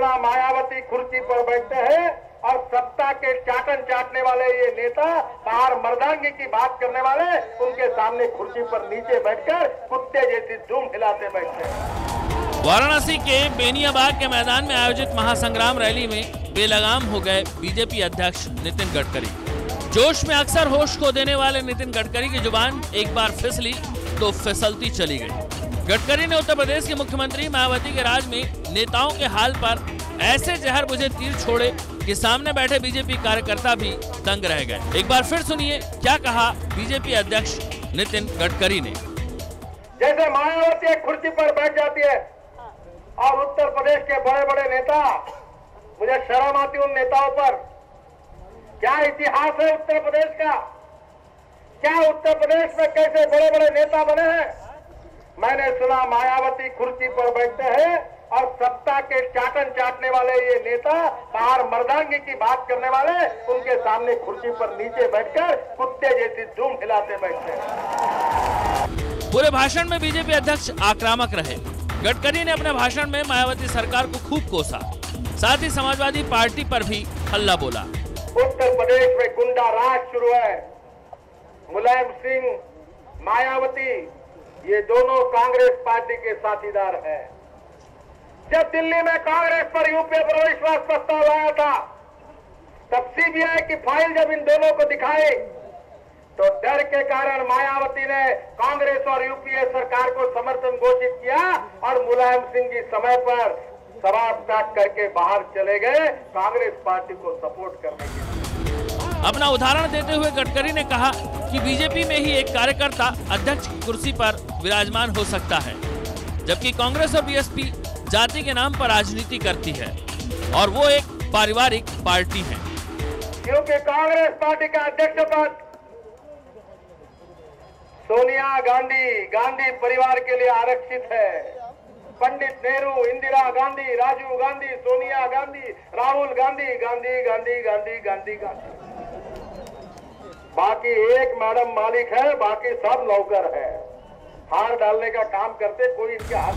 सुना मायावती कुर्सी पर बैठते हैं और सत्ता के चाटन चाटने वाले ये नेता बाहर मर्दांगी की बात करने वाले उनके सामने कुर्सी पर नीचे बैठकर कुत्ते जैसी धूम हिलाते बैठते हैं। वाराणसी के बेनियाबाग के मैदान में आयोजित महासंग्राम रैली में बेलगाम हो गए बीजेपी अध्यक्ष नितिन गडकरी। जोश में अक्सर होश खो देने वाले नितिन गडकरी की जुबान एक बार फिसली तो फिसलती चली गई। गडकरी ने उत्तर प्रदेश के मुख्यमंत्री मायावती के राज में नेताओं के हाल पर ऐसे जहर बुझे तीर छोड़े कि सामने बैठे बीजेपी कार्यकर्ता भी दंग रह गए। एक बार फिर सुनिए क्या कहा बीजेपी अध्यक्ष नितिन गडकरी ने। जैसे मायावती एक कुर्सी पर बैठ जाती है और उत्तर प्रदेश के बड़े बड़े नेता, मुझे शर्म आती उन नेताओं पर। क्या इतिहास है उत्तर प्रदेश का? क्या उत्तर प्रदेश में कैसे बड़े बड़े नेता बने हैं? मैंने सुना मायावती कुर्सी पर बैठते हैं और सत्ता के चाटन चाटने वाले ये नेता बाहर मर्दांगी की बात करने वाले उनके सामने कुर्सी पर नीचे बैठकर कुत्ते जैसी धूम हिलाते बैठते हैं। पूरे भाषण में बीजेपी अध्यक्ष आक्रामक रहे। गडकरी ने अपने भाषण में मायावती सरकार को खूब कोसा, साथ ही समाजवादी पार्टी पर भी हल्ला बोला। उत्तर प्रदेश में गुंडा राज शुरू है। मुलायम सिंह, मायावती ये दोनों कांग्रेस पार्टी के साथीदार हैं। जब दिल्ली में कांग्रेस पर यूपीए पर अविश्वास प्रस्ताव आया था, तब सीबीआई की फाइल जब इन दोनों को दिखाई तो डर के कारण मायावती ने कांग्रेस और यूपीए सरकार को समर्थन घोषित किया और मुलायम सिंह जी समय पर सभा त्याग करके बाहर चले गए कांग्रेस पार्टी को सपोर्ट करने के लिए। अपना उदाहरण देते हुए गडकरी ने कहा कि बीजेपी में ही एक कार्यकर्ता अध्यक्ष की कुर्सी पर विराजमान हो सकता है, जबकि कांग्रेस और बीएसपी जाति के नाम पर राजनीति करती है और वो एक पारिवारिक पार्टी है। क्योंकि कांग्रेस पार्टी का अध्यक्ष पद सोनिया गांधी परिवार के लिए आरक्षित है। पंडित नेहरू, इंदिरा गांधी, राजीव गांधी, सोनिया गांधी, राहुल गांधी, गांधी। बाकी एक मैडम मालिक है, बाकी सब नौकर है। हार डालने का काम करते, कोई इनके हाथ।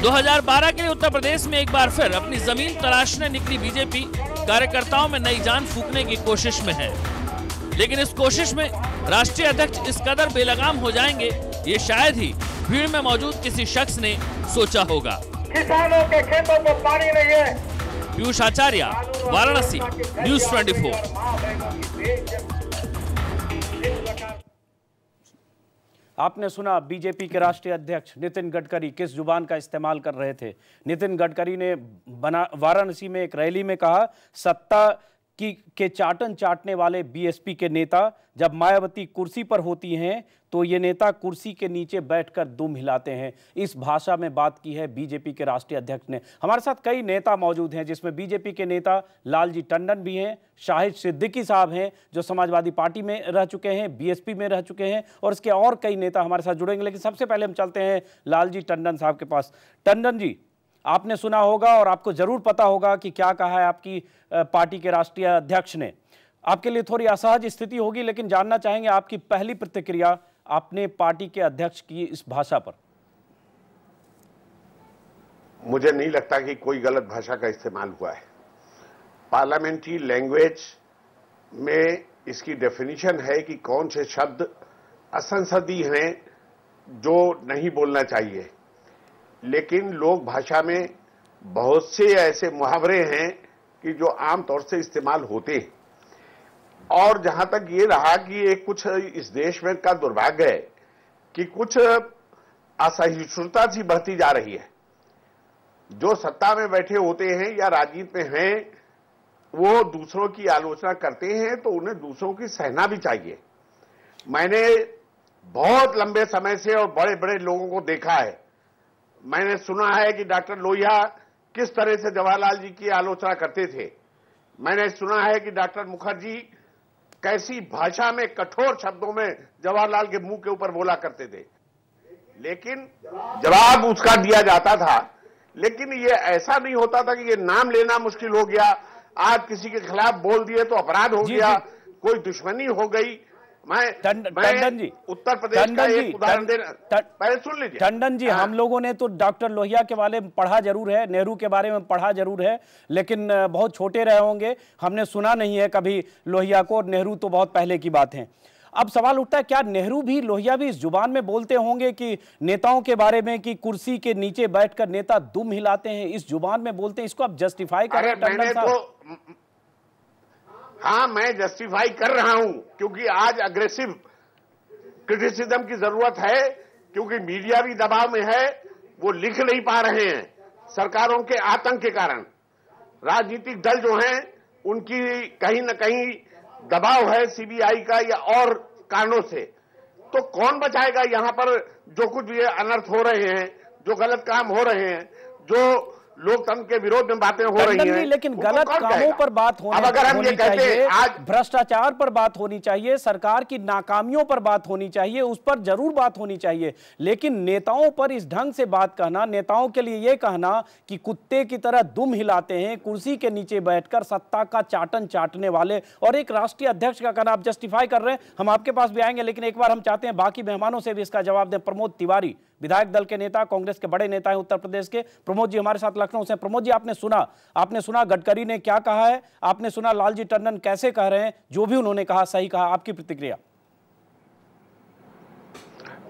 2012 के लिए उत्तर प्रदेश में एक बार फिर अपनी जमीन तलाशने निकली बीजेपी कार्यकर्ताओं में नई जान फूंकने की कोशिश में है, लेकिन इस कोशिश में राष्ट्रीय अध्यक्ष इस कदर बेलगाम हो जाएंगे ये शायद ही भीड़ में मौजूद किसी शख्स ने सोचा होगा। किसानों के खेतों को पानी नहीं है। पीयूष आचार्य, वाराणसी, न्यूज़ 24। आपने सुना बीजेपी के राष्ट्रीय अध्यक्ष नितिन गडकरी किस जुबान का इस्तेमाल कर रहे थे। नितिन गडकरी ने वाराणसी में एक रैली में कहा, सत्ता के चाटन चाटने वाले बीएसपी के नेता जब मायावती कुर्सी पर होती हैं तो ये नेता कुर्सी के नीचे बैठकर दुम हिलाते हैं। इस भाषा में बात की है बीजेपी के राष्ट्रीय अध्यक्ष ने। हमारे साथ कई नेता मौजूद हैं, जिसमें बीजेपी के नेता लालजी टंडन भी हैं, शाहिद सिद्दीकी साहब हैं जो समाजवादी पार्टी में रह चुके हैं, बीएसपी में रह चुके हैं, और इसके और कई नेता हमारे साथ जुड़ेंगे। लेकिन सबसे पहले हम चलते हैं लालजी टंडन साहब के पास। टंडन जी, आपने सुना होगा और आपको जरूर पता होगा कि क्या कहा है आपकी पार्टी के राष्ट्रीय अध्यक्ष ने। आपके लिए थोड़ी असहज स्थिति होगी, लेकिन जानना चाहेंगे आपकी पहली प्रतिक्रिया आपने पार्टी के अध्यक्ष की इस भाषा पर। मुझे नहीं लगता कि कोई गलत भाषा का इस्तेमाल हुआ है। पार्लियामेंट्री लैंग्वेज में इसकी डेफिनेशन है कि कौन से शब्द असंसदीय हैं जो नहीं बोलना चाहिए, लेकिन लोक भाषा में बहुत से ऐसे मुहावरे हैं कि जो आमतौर से इस्तेमाल होते हैं। और जहां तक ये रहा कि ये कुछ इस देश में का दुर्भाग्य है कि कुछ असहिष्णुता सी बढ़ती जा रही है। जो सत्ता में बैठे होते हैं या राजनीति में हैं, वो दूसरों की आलोचना करते हैं तो उन्हें दूसरों की सहना भी चाहिए। मैंने बहुत लंबे समय से और बड़े बड़े लोगों को देखा है। मैंने सुना है कि डॉक्टर लोहिया किस तरह से जवाहरलाल जी की आलोचना करते थे। मैंने सुना है कि डॉक्टर मुखर्जी कैसी भाषा में, कठोर शब्दों में जवाहरलाल के मुंह के ऊपर बोला करते थे, लेकिन जवाब उसका दिया जाता था। लेकिन ये ऐसा नहीं होता था कि ये नाम लेना मुश्किल हो गया, आज किसी के खिलाफ बोल दिए तो अपराध हो गया, कोई दुश्मनी हो गई। टंडन जी, उत्तर प्रदेश का एक उदाहरण देना, पहले सुन लीजिए टंडन जी। हम लोगों ने तो डॉक्टर लोहिया के बारे में पढ़ा जरूर है, नेहरू के बारे में पढ़ा जरूर है, लेकिन बहुत छोटे रहे होंगे, हमने सुना नहीं है कभी लोहिया को, और नेहरू तो बहुत पहले की बात है। अब सवाल उठता है, क्या नेहरू भी, लोहिया भी इस जुबान में बोलते होंगे कि नेताओं के बारे में कि कुर्सी के नीचे बैठकर नेता दुम हिलाते हैं, इस जुबान में बोलते हैं? इसको आप जस्टिफाई कर रहे हैं टंडन साहब? हाँ, मैं जस्टिफाई कर रहा हूं, क्योंकि आज अग्रेसिव क्रिटिसिज्म की जरूरत है, क्योंकि मीडिया भी दबाव में है, वो लिख नहीं पा रहे हैं सरकारों के आतंक के कारण। राजनीतिक दल जो हैं उनकी कहीं न कहीं दबाव है सीबीआई का या और कारणों से। तो कौन बचाएगा यहां पर? जो कुछ भी अनर्थ हो रहे हैं, जो गलत काम हो रहे हैं, जो लोकतंत्र के विरोध में बातें हो रही हैं, लेकिन गलत कामों पर बात होनी चाहिए, आज भ्रष्टाचार पर बात होनी चाहिए, सरकार की नाकामियों पर बात होनी चाहिए, उस पर जरूर बात होनी चाहिए। लेकिन नेताओं पर इस ढंग से बात कहना, नेताओं के लिए यह कहना कि कुत्ते की तरह दुम हिलाते हैं, कुर्सी के नीचे बैठकर सत्ता का चाटन चाटने वाले, और एक राष्ट्रीय अध्यक्ष का कहना आप जस्टिफाई कर रहे हैं। हम आपके पास भी आएंगे, लेकिन एक बार हम चाहते हैं बाकी मेहमानों से भी इसका जवाब दें। प्रमोद तिवारी, विधायक दल के नेता, कांग्रेस के बड़े नेता हैं उत्तर प्रदेश के। प्रमोद जी हमारे साथ लखनऊ से। प्रमोद जी, आपने सुना गडकरी ने क्या कहा है, आपने सुना लालजी टंडन कैसे कह रहे हैं, जो भी उन्होंने कहा सही कहा, आपकी प्रतिक्रिया?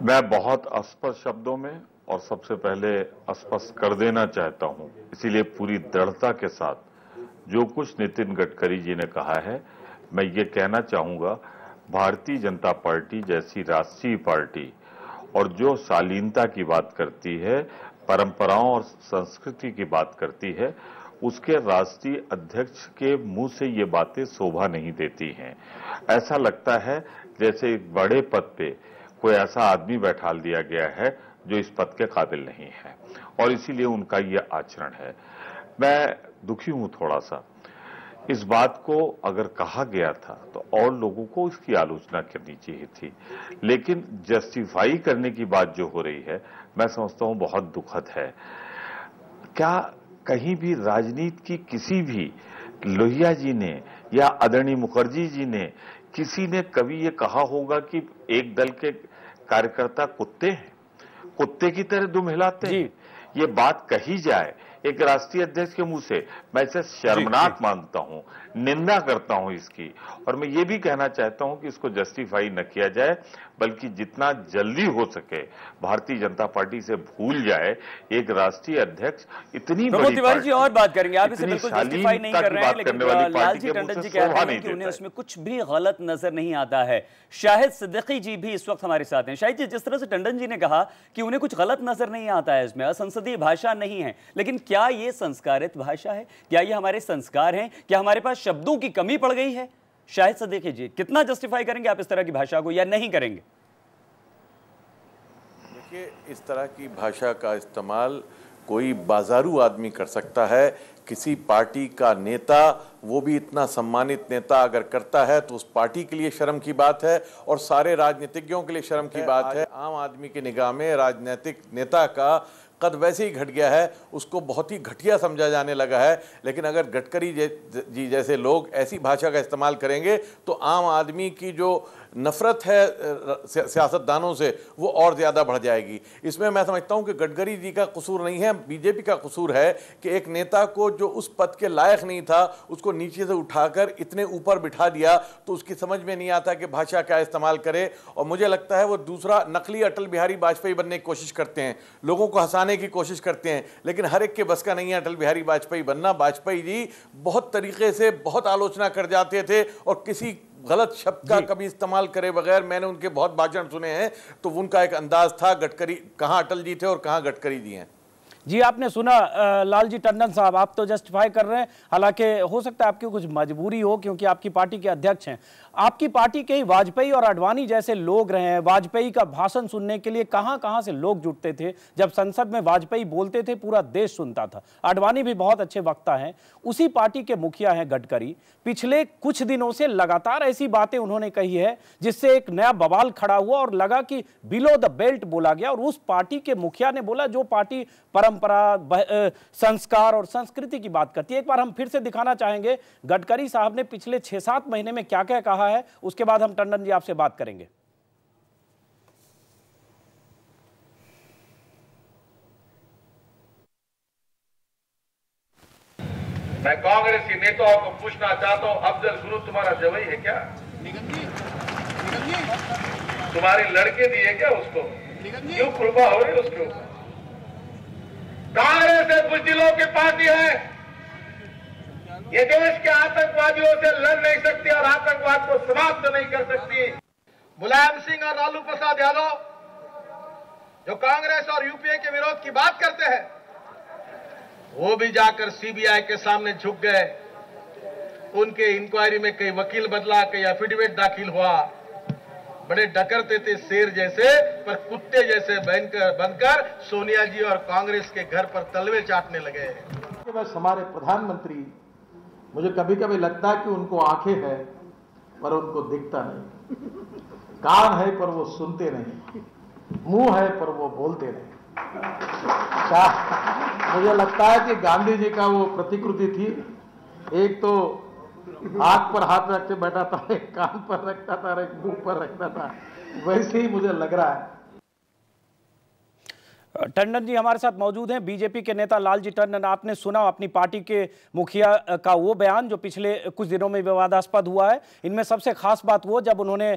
मैं बहुत स्पष्ट शब्दों में और सबसे पहले स्पष्ट कर देना चाहता हूं, इसीलिए पूरी दृढ़ता के साथ जो कुछ नितिन गडकरी जी ने कहा है, मैं ये कहना चाहूंगा, भारतीय जनता पार्टी जैसी राष्ट्रीय पार्टी और जो शालीनता की बात करती है, परंपराओं और संस्कृति की बात करती है, उसके राष्ट्रीय अध्यक्ष के मुंह से ये बातें शोभा नहीं देती हैं। ऐसा लगता है जैसे एक बड़े पद पे कोई ऐसा आदमी बैठा दिया गया है जो इस पद के काबिल नहीं है, और इसीलिए उनका ये आचरण है। मैं दुखी हूं थोड़ा सा। इस बात को अगर कहा गया था तो और लोगों को इसकी आलोचना करनी चाहिए थी, लेकिन जस्टिफाई करने की बात जो हो रही है, मैं समझता हूं बहुत दुखद है। क्या कहीं भी राजनीति की किसी भी लोहिया जी ने या आदरणीय मुखर्जी जी ने, किसी ने कभी ये कहा होगा कि एक दल के कार्यकर्ता कुत्ते हैं, कुत्ते की तरह दुम हिलाते हैं? ये बात कही जाए एक राष्ट्रीय अध्यक्ष के मुंह से, मैं इसे शर्मनाक मानता हूं, निंदा करता हूं इसकी। और मैं ये भी कहना चाहता हूं कि इसको जस्टिफाई न किया जाए, बल्कि जितना जल्दी हो सके भारतीय जनता पार्टी से भूल जाए एक राष्ट्रीय अध्यक्ष। इतनी बड़ी तिवारी जी और बात करेंगे, आप इसे बिल्कुल जस्टिफाई नहीं कर रहे हैं, लेकिन लालजी टंडन जी कह रहे हैं कि उन्हें उसमें कुछ भी गलत नजर नहीं आता है। शाहिद सिद्दीकी जी भी इस वक्त हमारे साथ हैं। शाहिद जी, जिस तरह से टंडन जी ने कहा कि उन्हें कुछ गलत नजर नहीं आता है, इसमें असंसदीय भाषा नहीं है, लेकिन क्या ये संस्कारित भाषा है? क्या ये हमारे संस्कार हैं? क्या हमारे पास शब्दों की कमी पड़ गई है? शाहिद सिद्दीकी जी, कितना जस्टिफाई करेंगे आप इस तरह की भाषा को, या नहीं करेंगे? देखिए, इस तरह की भाषा का इस्तेमाल कोई बाजारू आदमी कर सकता है। किसी पार्टी का नेता, वो भी इतना सम्मानित नेता अगर करता है तो उस पार्टी के लिए शर्म की बात है और सारे राजनीतिज्ञों के लिए शर्म की बात है। आम आदमी की निगाह में राजनीतिक नेता का कद वैसे ही घट गया है, उसको बहुत ही घटिया समझा जाने लगा है। लेकिन अगर गडकरी जी जैसे लोग ऐसी भाषा का इस्तेमाल करेंगे तो आम आदमी की जो नफरत है सियासतदानों से, वो और ज़्यादा बढ़ जाएगी। इसमें मैं समझता हूं कि गडकरी जी का कसूर नहीं है, बीजेपी का कसूर है कि एक नेता को जो उस पद के लायक नहीं था, उसको नीचे से उठाकर इतने ऊपर बिठा दिया, तो उसकी समझ में नहीं आता कि भाषा क्या इस्तेमाल करे। और मुझे लगता है वो दूसरा नकली अटल बिहारी वाजपेयी बनने की कोशिश करते हैं, लोगों को हंसाने की कोशिश करते हैं, लेकिन हर एक के बस का नहीं है अटल बिहारी वाजपेयी बनना। वाजपेयी जी बहुत तरीके से बहुत आलोचना कर जाते थे और किसी गलत शब्द का कभी इस्तेमाल करे बगैर, मैंने उनके बहुत भाषण सुने हैं, तो उनका एक अंदाज था गडकरी कहां अटल जी थे और कहां गडकरी जी हैं। जी, आपने सुना लालजी टंडन साहब, आप तो जस्टिफाई कर रहे हैं, हालांकि हो सकता है आपकी कुछ मजबूरी हो क्योंकि आपकी पार्टी के अध्यक्ष हैं। आपकी पार्टी के ही वाजपेयी और आडवाणी जैसे लोग रहे हैं। वाजपेयी का भाषण सुनने के लिए कहां कहां से लोग जुटते थे। जब संसद में वाजपेयी बोलते थे पूरा देश सुनता था। आडवाणी भी बहुत अच्छे वक्ता हैं। उसी पार्टी के मुखिया हैं गडकरी। पिछले कुछ दिनों से लगातार ऐसी बातें उन्होंने कही है जिससे एक नया बवाल खड़ा हुआ और लगा कि बिलो द बेल्ट बोला गया। और उस पार्टी के मुखिया ने बोला जो पार्टी परंपरा, संस्कार और संस्कृति की बात करती है। एक बार हम फिर से दिखाना चाहेंगे गडकरी साहब ने पिछले 6-7 महीने में क्या क्या कहा है, उसके बाद हम टंडन जी आपसे बात करेंगे। मैं कांग्रेस के नेताओं को पूछना चाहता हूं, अफजल गुरु तुम्हारा जवाई है क्या? तुम्हारे लड़के दिए क्या उसको? क्यों कृपा हो रही उसके ऊपर? कांग्रेस एक बुजदिलों की पार्टी है। ये देश के आतंकवादियों से लड़ नहीं सकती और आतंकवाद को समाप्त नहीं कर सकती। मुलायम सिंह और लालू प्रसाद यादव जो कांग्रेस और यूपीए के विरोध की बात करते हैं, वो भी जाकर सीबीआई के सामने झुक गए। उनके इंक्वायरी में कई वकील बदला, कई एफिडेविट दाखिल हुआ। बड़े डकरते थे शेर जैसे, पर कुत्ते जैसे बनकर सोनिया जी और कांग्रेस के घर पर तलवे चाटने लगे। बस हमारे प्रधानमंत्री, मुझे कभी कभी लगता है कि उनको आंखें हैं पर उनको दिखता नहीं, कान है पर वो सुनते नहीं, मुंह है पर वो बोलते नहीं। मुझे लगता है कि गांधी जी का वो प्रतिकृति थी, एक तो हाथ पर हाथ रख के बैठा था, एक कान पर रखता था, एक मुंह पर रखता था, वैसे ही मुझे लग रहा है। टंडन जी हमारे साथ मौजूद हैं, बीजेपी के नेता लालजी टंडन। आपने सुना अपनी पार्टी के मुखिया का वो बयान जो पिछले कुछ दिनों में विवादास्पद हुआ है। इनमें सबसे खास बात वो जब उन्होंने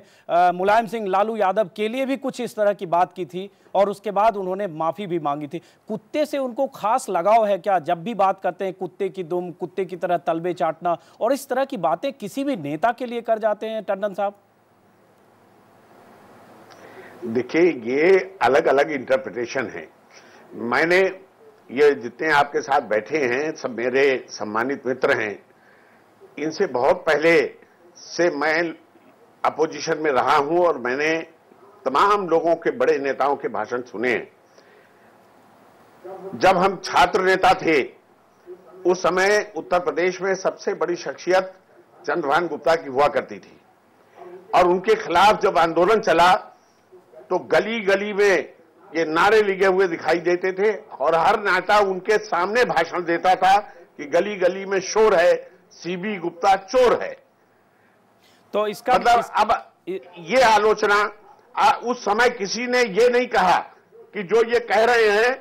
मुलायम सिंह लालू यादव के लिए भी कुछ इस तरह की बात की थी और उसके बाद उन्होंने माफी भी मांगी थी। कुत्ते से उनको खास लगाव है क्या? जब भी बात करते हैं कुत्ते की दुम, कुत्ते की तरह तलबे चाटना और इस तरह की बातें किसी भी नेता के लिए कर जाते हैं टंडन साहब? देखिए, ये अलग अलग इंटरप्रिटेशन है। मैंने ये जितने आपके साथ बैठे हैं सब मेरे सम्मानित मित्र हैं, इनसे बहुत पहले से मैं अपोजिशन में रहा हूं और मैंने तमाम लोगों के, बड़े नेताओं के भाषण सुने हैं। जब हम छात्र नेता थे उस समय उत्तर प्रदेश में सबसे बड़ी शख्सियत चंद्रभान गुप्ता की हुआ करती थी और उनके खिलाफ जब आंदोलन चला तो गली गली में ये नारे लिखे हुए दिखाई देते थे और हर नेता उनके सामने भाषण देता था कि गली गली में शोर है, सीबी गुप्ता चोर है। तो इसका मतलब अब ये आलोचना उस समय किसी ने ये नहीं कहा कि जो ये कह रहे हैं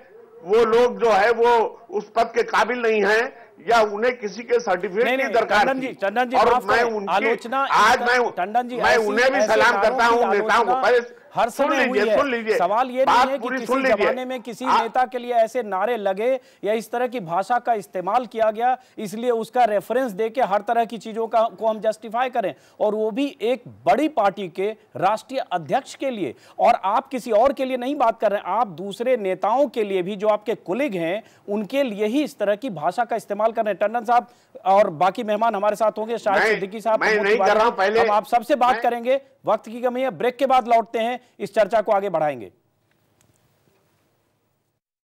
वो लोग जो है वो उस पद के काबिल नहीं हैं या उन्हें किसी के सर्टिफिकेट की दरकार थी। टंडन जी, और मैं उनकी आलोचना, आज मैं उन्हें भी सलाम करता हूं, नेताओं को। पहले हर समय हुई है। सुन लीजिए, सवाल ये नहीं है कि किसी जमाने में किसी नेता के लिए ऐसे नारे लगे या इस तरह की भाषा का इस्तेमाल किया गया इसलिए उसका रेफरेंस देके हर तरह की चीजों को हम जस्टिफाई करें, और वो भी एक बड़ी पार्टी के राष्ट्रीय अध्यक्ष के लिए। और आप किसी और के लिए नहीं बात कर रहे हैं, आप दूसरे नेताओं के लिए भी जो आपके कुलीग हैं उनके लिए ही इस तरह की भाषा का इस्तेमाल कर रहे हैं। टंडन साहब और बाकी मेहमान हमारे साथ होंगे, शाहिद सिद्दीकी साहब, हम आप सबसे बात करेंगे। वक्त की कमी है, ब्रेक के बाद लौटते हैं, इस चर्चा को आगे बढ़ाएंगे।